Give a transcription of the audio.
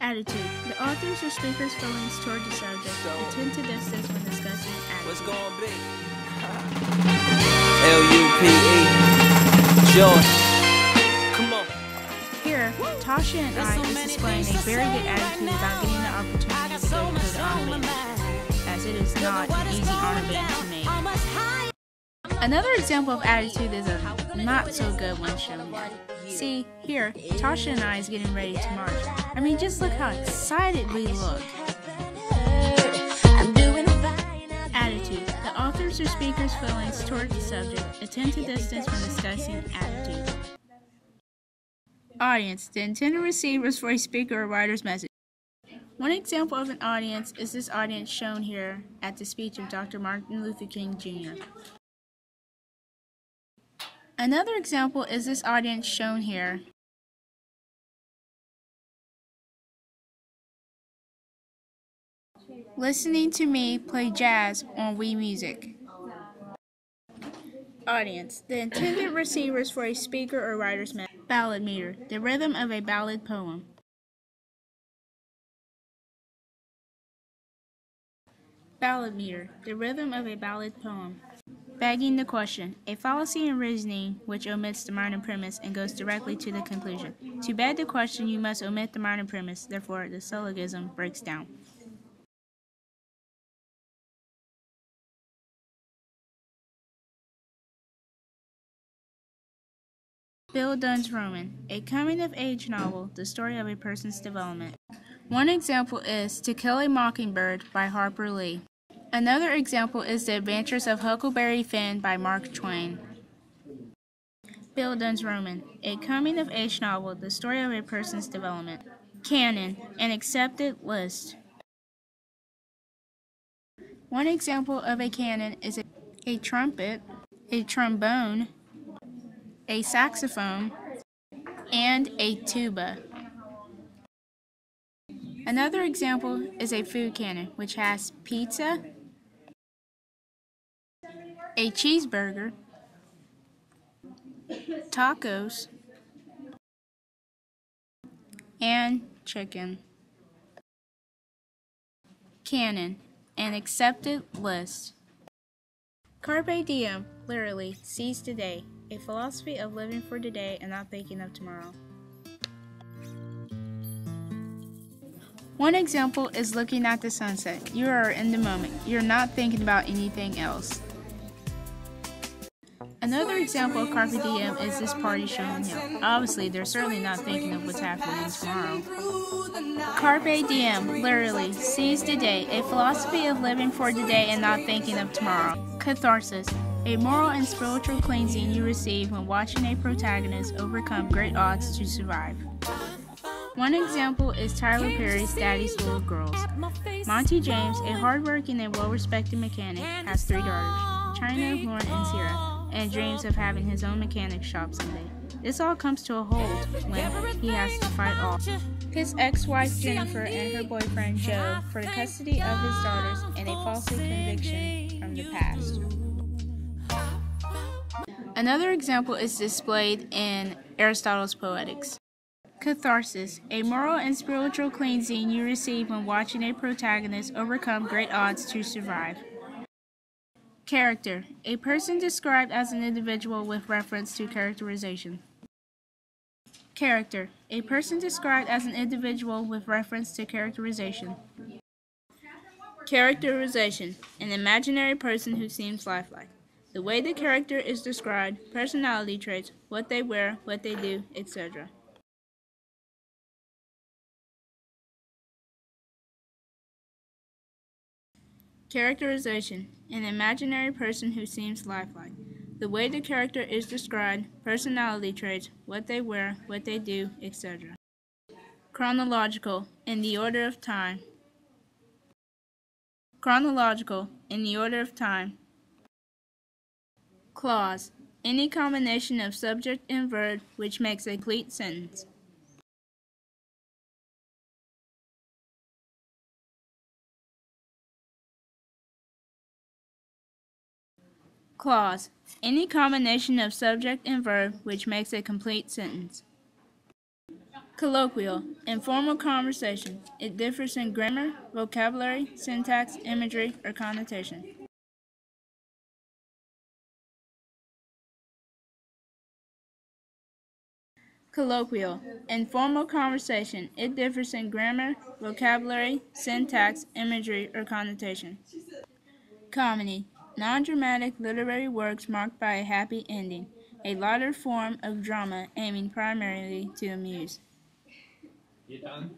Attitude. The author's or speaker's feelings toward the subject attend to distance when discussing attitude. What's gonna be? L-U-P-E. Joy. Come on. Here, Tasha and I is displaying a very good attitude about getting the opportunity to go to the honor band, as it is not an easy honor band to make. Another example of attitude is a not so good one shown here. See, here, Tasha and I is getting ready to march. I mean, just look how excited we look. Attitude. The author's or speaker's feelings toward the subject attend to distance when discussing attitude. Audience. The intended receivers for a speaker or writer's message. One example of an audience is this audience shown here at the speech of Dr. Martin Luther King Jr. Another example is this audience shown here. Listening to me play jazz on Wii Music. Audience. The intended receivers for a speaker or writer's message. Ballad meter. The rhythm of a ballad poem. Ballad meter. The rhythm of a ballad poem. Bagging the question. A fallacy in reasoning which omits the minor premise and goes directly to the conclusion. To bag the question, you must omit the minor premise, therefore the syllogism breaks down. Bill Dunn's Roman, a coming-of-age novel, the story of a person's development. One example is To Kill a Mockingbird by Harper Lee. Another example is The Adventures of Huckleberry Finn by Mark Twain. Bill Dunn's Roman, a coming-of-age novel, the story of a person's development. Canon, an accepted list. One example of a canon is a trumpet, a trombone, a saxophone, and a tuba. Another example is a food canon, which has pizza, a cheeseburger, tacos, and chicken. Canon, an accepted list. Carpe diem, literally, seize today, a philosophy of living for today and not thinking of tomorrow. One example is looking at the sunset. You are in the moment. You're not thinking about anything else. Another example of carpe diem is this party shown here. Obviously, they're certainly not thinking of what's happening tomorrow. Carpe diem, literally, seize the day, a philosophy of living for today and not thinking of tomorrow. Catharsis, a moral and spiritual cleansing you receive when watching a protagonist overcome great odds to survive. One example is Tyler Perry's Daddy's Little Girls. Monty James, a hardworking and well-respected mechanic, has 3 daughters, China, Lauren, and Sierra, and dreams of having his own mechanic shop someday. This all comes to a halt when he has to fight off his ex-wife Jennifer and her boyfriend Joe for the custody of his daughters and a false conviction from the past. Another example is displayed in Aristotle's Poetics. Catharsis, a moral and spiritual cleansing you receive when watching a protagonist overcome great odds to survive. Character, a person described as an individual with reference to characterization. Character, a person described as an individual with reference to characterization. Characterization, an imaginary person who seems lifelike. The way the character is described, personality traits, what they wear, what they do, etc. Characterization, an imaginary person who seems lifelike. The way the character is described, personality traits, what they wear, what they do, etc. Chronological, in the order of time. Chronological, in the order of time. Clause, any combination of subject and verb which makes a complete sentence. Clause, any combination of subject and verb which makes a complete sentence. Colloquial, informal conversation. It differs in grammar, vocabulary, syntax, imagery, or connotation. Colloquial, informal conversation. It differs in grammar, vocabulary, syntax, imagery, or connotation. Comedy, non-dramatic literary works marked by a happy ending, a lighter form of drama aiming primarily to amuse. You done?